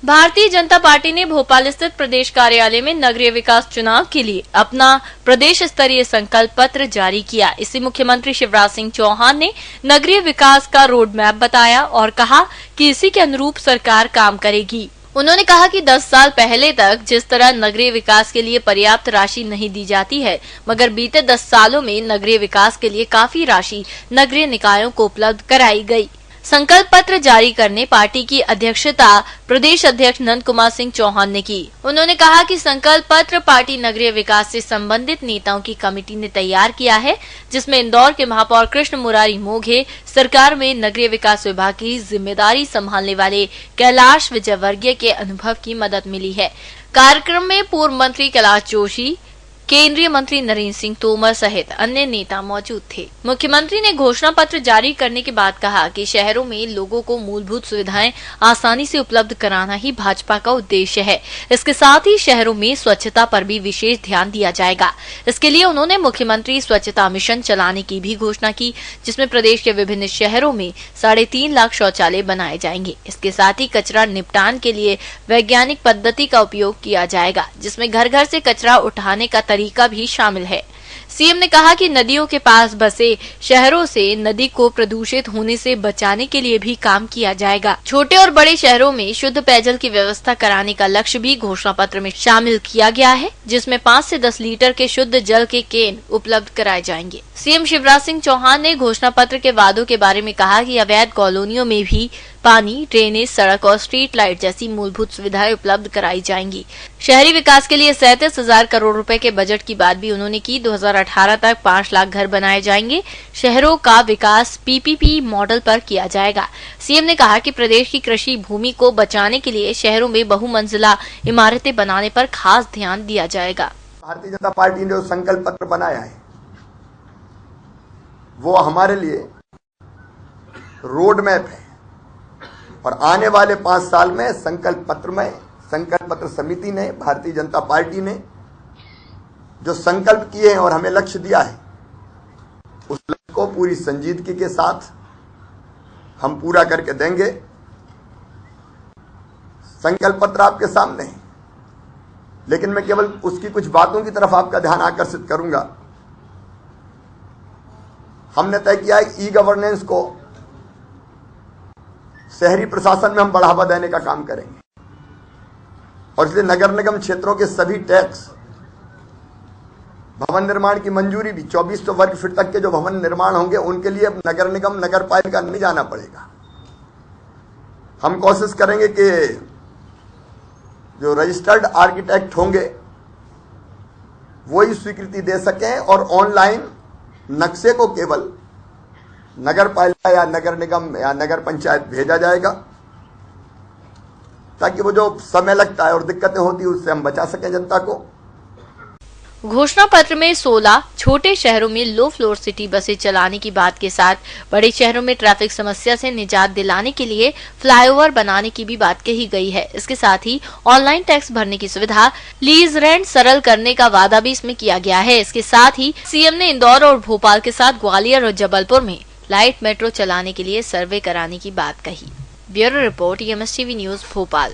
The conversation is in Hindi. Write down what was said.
भारतीय जनता पार्टी ने भोपाल स्थित प्रदेश कार्यालय में नगरीय विकास चुनाव के लिए अपना प्रदेश स्तरीय संकल्प पत्र जारी किया। इसे मुख्यमंत्री शिवराज सिंह चौहान ने नगरीय विकास का रोड मैप बताया और कहा कि इसी के अनुरूप सरकार काम करेगी। उन्होंने कहा कि 10 साल पहले तक जिस तरह नगरीय विकास के लिए पर्याप्त राशि नहीं दी जाती है, मगर बीते 10 सालों में नगरीय विकास के लिए काफी राशि नगरीय निकायों को उपलब्ध कराई गई। संकल्प पत्र जारी करने पार्टी की अध्यक्षता प्रदेश अध्यक्ष नंद कुमार सिंह चौहान ने की। उन्होंने कहा कि संकल्प पत्र पार्टी नगरीय विकास से संबंधित नेताओं की कमेटी ने तैयार किया है, जिसमें इंदौर के महापौर कृष्ण मुरारी मोघे, सरकार में नगरीय विकास विभाग की जिम्मेदारी संभालने वाले कैलाश विजयवर्गीय के अनुभव की मदद मिली है। कार्यक्रम में पूर्व मंत्री कैलाश जोशी, केंद्रीय मंत्री नरेंद्र सिंह तोमर सहित अन्य नेता मौजूद थे। मुख्यमंत्री ने घोषणा पत्र जारी करने के बाद कहा कि शहरों में लोगों को मूलभूत सुविधाएं आसानी से उपलब्ध कराना ही भाजपा का उद्देश्य है। इसके साथ ही शहरों में स्वच्छता पर भी विशेष ध्यान दिया जाएगा। इसके लिए उन्होंने मुख्यमंत्री स्वच्छता मिशन चलाने की भी घोषणा की, जिसमें प्रदेश के विभिन्न शहरों में 3.5 लाख शौचालय बनाए जाएंगे। इसके साथ ही कचरा निपटान के लिए वैज्ञानिक पद्धति का उपयोग किया जाएगा, जिसमें घर घर से कचरा उठाने का तरीका भी शामिल है। सीएम ने कहा कि नदियों के पास बसे शहरों से नदी को प्रदूषित होने से बचाने के लिए भी काम किया जाएगा। छोटे और बड़े शहरों में शुद्ध पेयजल की व्यवस्था कराने का लक्ष्य भी घोषणा पत्र में शामिल किया गया है, जिसमें 5 से 10 लीटर के शुद्ध जल के केन उपलब्ध कराए जाएंगे। सीएम शिवराज सिंह चौहान ने घोषणा पत्र के वादों के बारे में कहा कि अवैध कॉलोनियों में भी पानी, ड्रेनेज, सड़क और स्ट्रीट लाइट जैसी मूलभूत सुविधाएं उपलब्ध कराई जाएंगी। शहरी विकास के लिए 37,000 करोड़ रुपए के बजट की बात भी उन्होंने की। 2018 तक 5 लाख घर बनाए जाएंगे। शहरों का विकास पीपीपी मॉडल पर किया जाएगा। सीएम ने कहा कि प्रदेश की कृषि भूमि को बचाने के लिए शहरों में बहुमंजिला इमारतें बनाने पर खास ध्यान दिया जाएगा। भारतीय जनता पार्टी ने जो संकल्प पत्र बनाया है वो हमारे लिए रोड मैप है और आने वाले 5 साल में संकल्प पत्र समिति ने, भारतीय जनता पार्टी ने जो संकल्प किए हैं और हमें लक्ष्य दिया है, उस लक्ष्य को पूरी संजीदगी के साथ हम पूरा करके देंगे। संकल्प पत्र आपके सामने है, लेकिन मैं केवल उसकी कुछ बातों की तरफ आपका ध्यान आकर्षित करूंगा। हमने तय किया है ई गवर्नेंस को शहरी प्रशासन में हम बढ़ावा देने का काम करेंगे और इसलिए नगर निगम क्षेत्रों के सभी टैक्स, भवन निर्माण की मंजूरी भी 2400 वर्ग फीट तक के जो भवन निर्माण होंगे उनके लिए अब नगर निगम, नगर पालिका नहीं जाना पड़ेगा। हम कोशिश करेंगे कि जो रजिस्टर्ड आर्किटेक्ट होंगे वो ही स्वीकृति दे सकें और ऑनलाइन नक्शे को केवल नगर पालिका या नगर निगम या नगर पंचायत भेजा जाएगा, ताकि वो जो समय लगता है और दिक्कतें होती है उससे हम बचा सकें जनता को। घोषणा पत्र में 16 छोटे शहरों में लो फ्लोर सिटी बसें चलाने की बात के साथ बड़े शहरों में ट्रैफिक समस्या से निजात दिलाने के लिए फ्लाईओवर बनाने की भी बात कही गई है। इसके साथ ही ऑनलाइन टैक्स भरने की सुविधा, लीज रेंट सरल करने का वादा भी इसमें किया गया है। इसके साथ ही सीएम ने इंदौर और भोपाल के साथ ग्वालियर और जबलपुर में लाइट मेट्रो चलाने के लिए सर्वे कराने की बात कही। Bureau report, EMS TV news, Bhopal.